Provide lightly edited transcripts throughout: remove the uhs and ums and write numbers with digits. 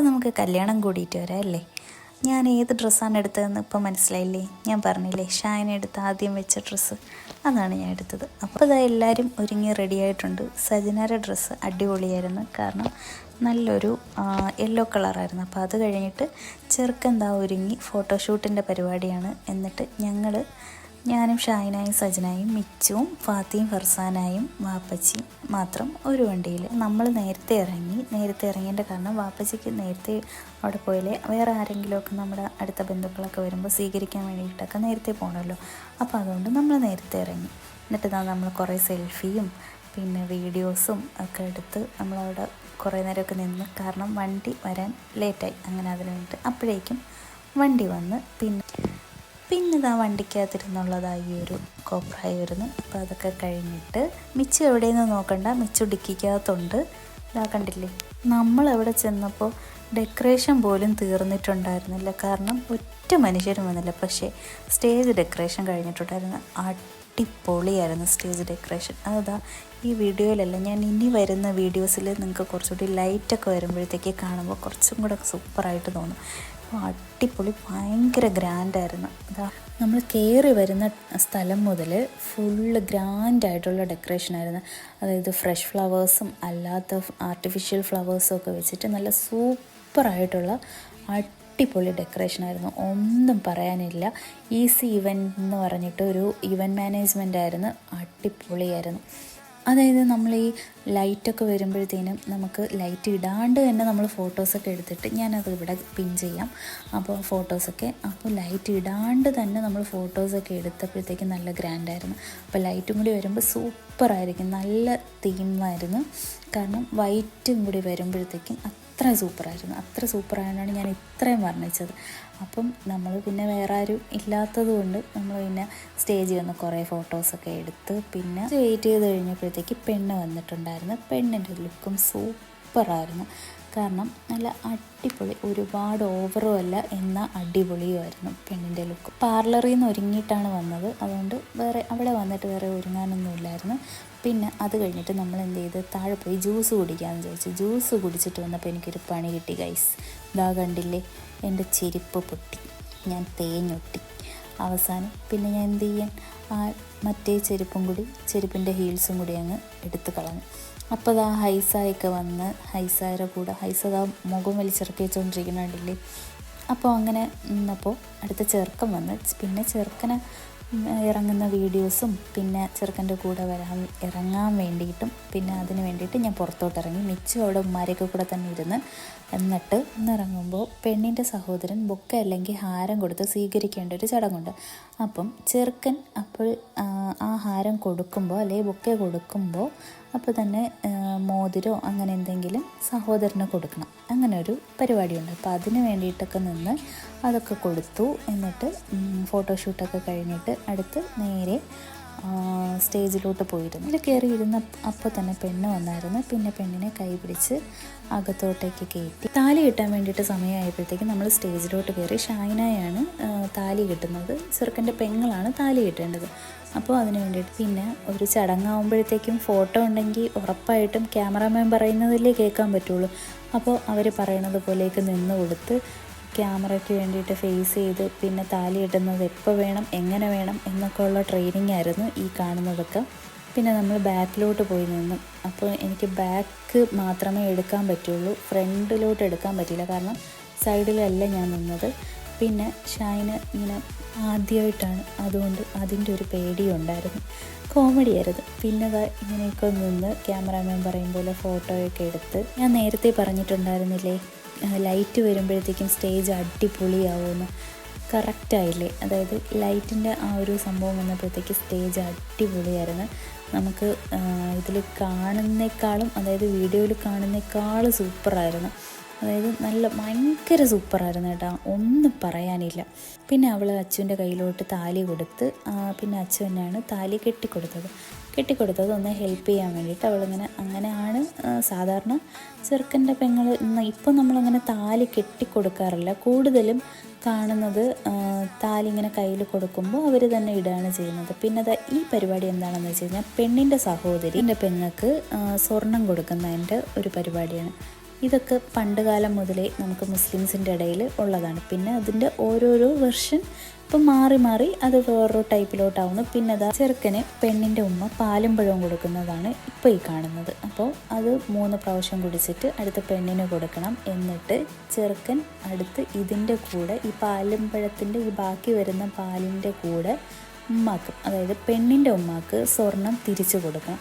നമുക്ക് കല്യാണം കൂടിയിട്ട് വരാം അല്ലേ. ഞാൻ ഏത് ഡ്രസ്സാണ് എടുത്തതെന്ന് ഇപ്പോൾ മനസ്സിലായില്ലേ? ഞാൻ പറഞ്ഞില്ലേ ഷായന എടുത്ത് ആദ്യം വെച്ച ഡ്രസ്സ്, അതാണ് ഞാൻ എടുത്തത്. അപ്പോൾ ഇതാ എല്ലാവരും ഒരുങ്ങി റെഡി ആയിട്ടുണ്ട്. സജനാര ഡ്രസ്സ് അടിപൊളിയായിരുന്നു, കാരണം നല്ലൊരു യെല്ലോ കളറായിരുന്നു. അപ്പോൾ അത് കഴിഞ്ഞിട്ട് ചെറുക്കെന്താ ഒരുങ്ങി ഫോട്ടോഷൂട്ടിൻ്റെ പരിപാടിയാണ്. എന്നിട്ട് ഞാനും ഷാഹിനായും സജനായും മിച്ചുവും ഫാത്തിയും ഫർസാനായും വാപ്പച്ചിയും മാത്രം ഒരു വണ്ടിയിൽ. നമ്മൾ നേരത്തെ ഇറങ്ങിയതിൻ്റെ കാരണം വാപ്പച്ചിക്ക് നേരത്തെ അവിടെ പോയാലേ വേറെ ആരെങ്കിലുമൊക്കെ നമ്മുടെ അടുത്ത ബന്ധുക്കളൊക്കെ വരുമ്പോൾ സ്വീകരിക്കാൻ വേണ്ടിയിട്ടൊക്കെ നേരത്തെ പോകണമല്ലോ. അപ്പോൾ അതുകൊണ്ട് നമ്മൾ നേരത്തെ ഇറങ്ങി. എന്നിട്ട് നമ്മൾ കുറേ സെൽഫിയും പിന്നെ വീഡിയോസും ഒക്കെ എടുത്ത് നമ്മളവിടെ കുറേ നേരമൊക്കെ നിന്ന്, കാരണം വണ്ടി വരാൻ ലേറ്റായി. അങ്ങനെ അതിന് വേണ്ടിയിട്ട് അപ്പോഴേക്കും വണ്ടി വന്ന് പിന്നെ ഇതാ വണ്ടിക്കകത്തിരുന്നുള്ളതായി ഒരു കോപ്രായി വരുന്നു. അപ്പോൾ അതൊക്കെ കഴിഞ്ഞിട്ട് മിച്ചു എവിടെയെന്ന് നോക്കണ്ട, മിച്ചു ഡിക്കിക്കകത്തുണ്ട്. ഇതാ കണ്ടില്ലേ, നമ്മളെവിടെ ചെന്നപ്പോൾ ഡെക്കറേഷൻ പോലും തീർന്നിട്ടുണ്ടായിരുന്നില്ല, കാരണം ഒറ്റ മനുഷ്യരും വന്നില്ല. പക്ഷേ സ്റ്റേജ് ഡെക്കറേഷൻ കഴിഞ്ഞിട്ടുണ്ടായിരുന്നു. അടിപൊളിയായിരുന്നു സ്റ്റേജ് ഡെക്കറേഷൻ. അതാ ഈ വീഡിയോയിലല്ല, ഞാൻ ഇനി വരുന്ന വീഡിയോസിൽ നിങ്ങൾക്ക് കുറച്ചുകൂടി ലൈറ്റൊക്കെ വരുമ്പോഴത്തേക്ക് കാണുമ്പോൾ കുറച്ചും കൂടെ സൂപ്പറായിട്ട് തോന്നും. അടിപൊളി, ഭയങ്കര ഗ്രാൻഡായിരുന്നു. അതാ നമ്മൾ കയറി വരുന്ന സ്ഥലം മുതൽ ഫുള്ള് ഗ്രാൻഡായിട്ടുള്ള ഡെക്കറേഷനായിരുന്നു. അതായത് ഫ്രഷ് ഫ്ലവേഴ്സും അല്ലാത്ത ആർട്ടിഫിഷ്യൽ ഫ്ലവേഴ്സും ഒക്കെ വെച്ചിട്ട് നല്ല സൂപ്പറായിട്ടുള്ള അടിപൊളി ഡെക്കറേഷനായിരുന്നു, ഒന്നും പറയാനില്ല. ഈസി ഇവൻ്റ് എന്ന് പറഞ്ഞിട്ട് ഒരു ഇവൻ്റ് മാനേജ്മെൻ്റ് ആയിരുന്നു, അടിപൊളിയായിരുന്നു. അതായത് നമ്മൾ ഈ ലൈറ്റൊക്കെ വരുമ്പോഴത്തേനും നമുക്ക് ലൈറ്റ് ഇടാണ്ട് തന്നെ നമ്മൾ ഫോട്ടോസൊക്കെ എടുത്തിട്ട്, ഞാനത് ഇവിടെ പിൻ ചെയ്യാം. അപ്പോൾ ഫോട്ടോസൊക്കെ, അപ്പോൾ ലൈറ്റ് ഇടാണ്ട് തന്നെ നമ്മൾ ഫോട്ടോസൊക്കെ എടുത്തപ്പോഴത്തേക്കും നല്ല ഗ്രാൻഡായിരുന്നു. അപ്പോൾ ലൈറ്റും കൂടി വരുമ്പോൾ സൂപ്പറായിരിക്കും, നല്ല തീമായിരുന്നു. കാരണം വൈറ്റും കൂടി വരുമ്പോഴത്തേക്കും അത്ര സൂപ്പറായതുകൊണ്ടാണ് ഞാൻ ഇത്രയും വർണ്ണിച്ചത്. അപ്പം നമ്മൾ പിന്നെ വേറെ ആരും ഇല്ലാത്തത് കൊണ്ട് നമ്മൾ പിന്നെ സ്റ്റേജിൽ വന്ന് കുറേ ഫോട്ടോസൊക്കെ എടുത്ത് പിന്നെ വെയിറ്റ് ചെയ്ത് കഴിഞ്ഞപ്പോഴത്തേക്ക് പെണ്ണ് വന്നിട്ടുണ്ടായിരുന്നു. പെണ്ണിൻ്റെ ലുക്കും സൂപ്പറായിരുന്നു, കാരണം നല്ല അടിപൊളി, ഒരുപാട് ഓവറും അല്ല എന്നാൽ അടിപൊളിയുമായിരുന്നു പെണ്ണിൻ്റെ ലുക്ക്. പാർലറിൽ നിന്ന് ഒരുങ്ങിയിട്ടാണ് വന്നത്, അതുകൊണ്ട് അവിടെ വന്നിട്ട് വേറെ ഒരുങ്ങാനൊന്നുമില്ലായിരുന്നു. പിന്നെ അത് കഴിഞ്ഞിട്ട് നമ്മൾ എന്ത് ചെയ്ത് താഴെ പോയി ജ്യൂസ് കുടിക്കാമെന്ന് ചോദിച്ചു. ജ്യൂസ് കുടിച്ചിട്ട് വന്നപ്പോൾ എനിക്കൊരു പണി കിട്ടി ഗൈസ്. ഇതാ കണ്ടില്ലേ, എൻ്റെ ചെരുപ്പ് പൊട്ടി, ഞാൻ തേഞ്ഞൊട്ടി. അവസാനം പിന്നെ ഞാൻ എന്ത് ചെയ്യാൻ, മറ്റേ ചെരുപ്പിൻ്റെ ഹീൽസും കൂടി അങ്ങ് എടുത്ത് കളഞ്ഞു. അപ്പോൾ അതാ ഹൈസായൊക്കെ വന്ന് ഹൈസായുടെ കൂടെ ഹൈസതാ മുഖം വലിച്ചിറക്കി വെച്ചുകൊണ്ടിരിക്കുന്നുണ്ടില്ലേ. അപ്പോൾ അങ്ങനെ നിന്നപ്പോൾ അടുത്ത ചെറുക്കൻ വന്ന്, പിന്നെ ചെറുക്കനെ ഇറങ്ങുന്ന വീഡിയോസും പിന്നെ ചെറുക്കൻ്റെ കൂടെ ഇറങ്ങാൻ വേണ്ടിയിട്ടും പിന്നെ അതിന് വേണ്ടിയിട്ട് ഞാൻ പുറത്തോട്ട് ഇറങ്ങി. മിച്ചു അവിടെ ഉമ്മാരെയൊക്കെ കൂടെ തന്നെ ഇരുന്ന്. എന്നിട്ട് ഇറങ്ങുമ്പോൾ പെണ്ണിൻ്റെ സഹോദരൻ ബൊക്കെ അല്ലെങ്കിൽ ഹാരം കൊടുത്ത് സ്വീകരിക്കേണ്ട ഒരു ചടങ്ങുണ്ട്. അപ്പം ചെറുക്കൻ അപ്പോൾ ആ ഹാരം കൊടുക്കുമ്പോൾ അല്ലെങ്കിൽ ബൊക്കെ കൊടുക്കുമ്പോൾ അപ്പോൾ തന്നെ മോതിരോ അങ്ങനെ എന്തെങ്കിലും സഹോദരന് കൊടുക്കണം, അങ്ങനെ ഒരു പരിപാടിയുണ്ട്. അപ്പോൾ അതിന് വേണ്ടിയിട്ടൊക്കെ നിന്ന് അതൊക്കെ കൊടുത്തു. എന്നിട്ട് ഫോട്ടോഷൂട്ടൊക്കെ കഴിഞ്ഞിട്ട് അടുത്ത് നേരെ സ്റ്റേജിലോട്ട് പോയിരുന്നു. അതിൽ കയറി ഇരുന്ന അപ്പോൾ തന്നെ പെണ്ണ് വന്നായിരുന്നു. പിന്നെ പെണ്ണിനെ കൈ പിടിച്ച് അകത്തോട്ടേക്ക് കയറ്റി താലി കെട്ടാൻ വേണ്ടിയിട്ട് സമയമായപ്പോഴത്തേക്കും നമ്മൾ സ്റ്റേജിലോട്ട് കയറി. ഷാഹിനായാണ് താലി കെട്ടുന്നത്, ചെറുക്കൻ്റെ പെങ്ങളാണ് താലി കെട്ടേണ്ടത്. അപ്പോൾ അതിന് വേണ്ടിയിട്ട് പിന്നെ ഒരു ചടങ്ങാകുമ്പോഴത്തേക്കും ഫോട്ടോ ഉണ്ടെങ്കിൽ ഉറപ്പായിട്ടും ക്യാമറാമാൻ പറയുന്നതിലേ കേൾക്കാൻ പറ്റുള്ളൂ. അപ്പോൾ അവർ പറയണത് പോലെയൊക്കെ നിന്ന് കൊടുത്ത് ക്യാമറയ്ക്ക് വേണ്ടിയിട്ട് ഫേസ് ചെയ്ത് പിന്നെ താലി ഇടുന്നത് എപ്പോൾ വേണം എങ്ങനെ വേണം എന്നൊക്കെ ഉള്ള ട്രെയിനിങ് ആയിരുന്നു ഈ കാണുന്നതൊക്കെ. പിന്നെ നമ്മൾ ബാക്കിലോട്ട് പോയി നിന്നു. അപ്പോൾ എനിക്ക് ബാക്ക് മാത്രമേ എടുക്കാൻ പറ്റുള്ളൂ, ഫ്രണ്ടിലോട്ട് എടുക്കാൻ പറ്റില്ല, കാരണം സൈഡിലല്ല ഞാൻ നിന്നത്. പിന്നെ ഷായിന് ഇങ്ങനെ ആദ്യമായിട്ടാണ്, അതുകൊണ്ട് അതിൻ്റെ ഒരു പേടിയുണ്ടായിരുന്നു, കോമഡിയായിരുന്നു. പിന്നെ ഇങ്ങനെയൊക്കെ നിന്ന് ക്യാമറാമാൻ പറയും പോലെ ഫോട്ടോയൊക്കെ എടുത്ത്. ഞാൻ നേരത്തെ പറഞ്ഞിട്ടുണ്ടായിരുന്നില്ലേ ലൈറ്റ് വരുമ്പോഴത്തേക്കും സ്റ്റേജ് അടിപൊളിയാവുമെന്ന്, കറക്റ്റായില്ലേ? അതായത് ലൈറ്റിൻ്റെ ആ ഒരു സംഭവം വന്നപ്പോഴത്തേക്ക് സ്റ്റേജ് അടിപൊളിയായിരുന്നു. നമുക്ക് ഇതിൽ കാണുന്നേക്കാളും, അതായത് വീഡിയോയിൽ കാണുന്നേക്കാളും സൂപ്പറായിരുന്നു. അതായത് നല്ല ഭയങ്കര സൂപ്പറായിരുന്നു കേട്ടോ, ഒന്നും പറയാനില്ല. പിന്നെ അവൾ അച്ചുവിൻ്റെ കയ്യിലോട്ട് താലി കൊടുത്ത്, പിന്നെ അച്ചു തന്നെയാണ് താലി കെട്ടിക്കൊടുത്തത് ഒന്ന് ഹെൽപ്പ് ചെയ്യാൻ വേണ്ടിയിട്ട്. അങ്ങനെയാണ് സാധാരണ ചെറുക്കൻ്റെ പെങ്ങൾ. ഇപ്പം നമ്മളങ്ങനെ താലി കെട്ടിക്കൊടുക്കാറില്ല, കൂടുതലും കാണുന്നത് താലി ഇങ്ങനെ കയ്യിൽ കൊടുക്കുമ്പോൾ അവർ തന്നെ ഇടുകയാണ് ചെയ്യുന്നത്. പിന്നെ ഈ പരിപാടി എന്താണെന്ന് വെച്ച് കഴിഞ്ഞാൽ പെണ്ണിൻ്റെ സഹോദരി എൻ്റെ പെങ്ങൾക്ക് സ്വർണം കൊടുക്കുന്നതിൻ്റെ ഒരു പരിപാടിയാണ്. ഇതൊക്കെ പണ്ട് കാലം മുതലേ നമുക്ക് മുസ്ലിംസിൻ്റെ ഇടയിൽ ഉള്ളതാണ്. പിന്നെ അതിൻ്റെ ഓരോരോ വെർഷൻ ഇപ്പം മാറി മാറി അത് വേറൊരു ടൈപ്പിലോട്ടാവുന്നു. പിന്നെ അതാ ചെറുക്കന് പെണ്ണിൻ്റെ ഉമ്മ പാലും പഴവും കൊടുക്കുന്നതാണ് ഇപ്പോൾ ഈ കാണുന്നത്. അപ്പോൾ അത് 3 പ്രാവശ്യം കുടിച്ചിട്ട് അടുത്ത പെണ്ണിന് കൊടുക്കണം. എന്നിട്ട് ചെറുക്കൻ അടുത്ത് ഇതിൻ്റെ കൂടെ ഈ പാലും പഴത്തിൻ്റെ ഈ ബാക്കി വരുന്ന പാലിൻ്റെ കൂടെ ഉമ്മാക്ക്, അതായത് പെണ്ണിൻ്റെ ഉമ്മാക്ക് സ്വർണം തിരിച്ചു കൊടുക്കണം.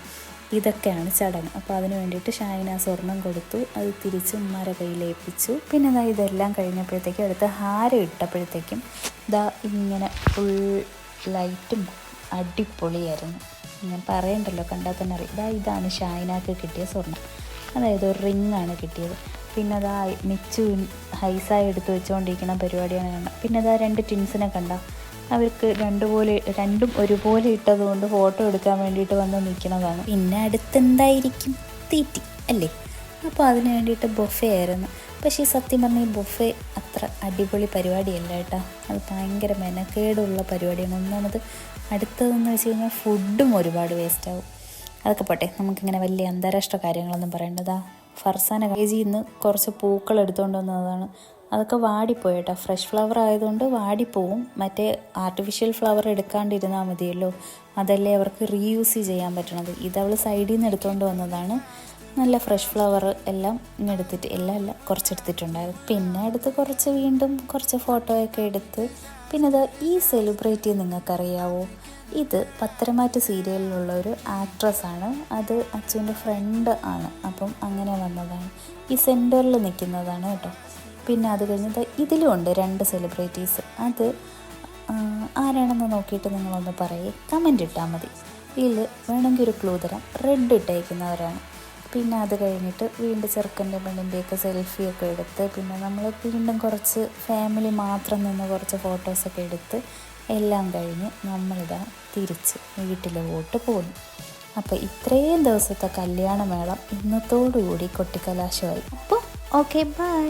ഇതൊക്കെയാണ് ചടങ്ങ്. അപ്പോൾ അതിന് വേണ്ടിയിട്ട് ഷാഹിന സ്വർണം കൊടുത്തു, അത് തിരിച്ച് ഉമ്മാരെ കയ്യിലേൽപ്പിച്ചു. പിന്നെ ഇതാ ഇതെല്ലാം കഴിഞ്ഞപ്പോഴത്തേക്കും അടുത്ത് ഹാരം ഇട്ടപ്പോഴത്തേക്കും ഇതാ ഇങ്ങനെ ഫുൾ ലൈറ്റും അടിപൊളിയായിരുന്നു. ഞാൻ പറയണ്ടല്ലോ, കണ്ടാൽ തന്നെ അറിയാം. ഇതാണ് ഷാഹിനക്ക് കിട്ടിയ സ്വർണം, അതായത് ഒരു റിങ്ങാണ് കിട്ടിയത്. പിന്നെ അതാ മിച്ചു ഹൈസായി എടുത്ത് വെച്ചുകൊണ്ടിരിക്കുന്ന പരിപാടിയാണ് കണ്ടത്. പിന്നെ അതാ 2 ടിൻസിനെ കണ്ട, അവർക്ക് രണ്ടും ഒരുപോലെ ഇട്ടതുകൊണ്ട് ഫോട്ടോ എടുക്കാൻ വേണ്ടിയിട്ട് വന്ന് നിൽക്കുന്നതാണ്. പിന്നെ അടുത്തെന്തായിരിക്കും, തീറ്റി അല്ലേ. അപ്പോൾ അതിന് വേണ്ടിയിട്ട് ബൊഫെ ആയിരുന്നു. പക്ഷേ സത്യം പറഞ്ഞാൽ ഈ ബൊഫെ അത്ര അടിപൊളി പരിപാടിയല്ല കേട്ടോ. അത് ഭയങ്കര മെനക്കേടുള്ള പരിപാടിയാണ്. ഒന്നാമത് അടുത്തതെന്ന് വെച്ച് കഴിഞ്ഞാൽ ഫുഡും ഒരുപാട് വേസ്റ്റാവും. അതൊക്കെ പോട്ടെ, നമുക്കിങ്ങനെ വലിയ അന്താരാഷ്ട്ര കാര്യങ്ങളൊന്നും പറയേണ്ടതാ. ഫർസാന കേജിയിൽ നിന്ന് കുറച്ച് പൂക്കൾ എടുത്തുകൊണ്ട് വന്നതാണ്. അതൊക്കെ വാടിപ്പോയി കേട്ടോ. ഫ്രഷ് ഫ്ലവർ ആയതുകൊണ്ട് വാടിപ്പോവും. മറ്റേ ആർട്ടിഫിഷ്യൽ ഫ്ലവർ എടുക്കാണ്ടിരുന്നാൽ മതിയല്ലോ, അതല്ലേ അവർക്ക് റീയൂസ് ചെയ്യാൻ പറ്റണത്. ഇതവൾ സൈഡിൽ നിന്ന് എടുത്തുകൊണ്ട് വന്നതാണ്. നല്ല ഫ്രഷ് ഫ്ലവർ എല്ലാം ഇങ്ങെടുത്തിട്ട് എല്ലാം കുറച്ചെടുത്തിട്ടുണ്ടായിരുന്നു. പിന്നെ അടുത്ത് വീണ്ടും കുറച്ച് ഫോട്ടോയൊക്കെ എടുത്ത്. പിന്നെ ഇത് ഈ സെലിബ്രിറ്റി നിങ്ങൾക്കറിയാവോ? ഇത് പത്തരമാറ്റ് സീരിയലിലുള്ള ഒരു ആക്ട്രസ്സാണ്. അത് അച്ഛൻ്റെ ഫ്രണ്ട് ആണ്. അപ്പം അങ്ങനെ വന്നതാണ്. ഈ സെൻറ്ററിൽ നിൽക്കുന്നതാണ് കേട്ടോ. പിന്നെ അത് കഴിഞ്ഞത് ഇതിലും ഉണ്ട് 2 സെലിബ്രിറ്റീസ്. അത് ആരാണെന്ന് നോക്കിയിട്ട് നിങ്ങളൊന്ന് പറയേ, കമൻ്റ് ഇട്ടാൽ മതി. ഇതിൽ വേണമെങ്കിൽ ഒരു ക്ലൂ തരാം, റെഡ് ഇട്ടേക്കുന്നവരാണ്. പിന്നെ അത് കഴിഞ്ഞിട്ട് വീണ്ടും ചെറുക്കൻ്റെ പെണ്ണിൻ്റെയൊക്കെ സെൽഫിയൊക്കെ എടുത്ത്, പിന്നെ നമ്മൾ വീണ്ടും കുറച്ച് ഫാമിലി മാത്രം നിന്ന് കുറച്ച് ഫോട്ടോസൊക്കെ എടുത്ത് എല്ലാം കഴിഞ്ഞ് നമ്മളിതാ തിരിച്ച് വീട്ടിലോട്ട് പോകുന്നു. അപ്പോൾ ഇത്രയും ദിവസത്തെ കല്യാണമേളം ഇന്നത്തോടുകൂടി കൊട്ടിക്കലാശമായി. അപ്പോൾ ഓക്കെ, ബൈ.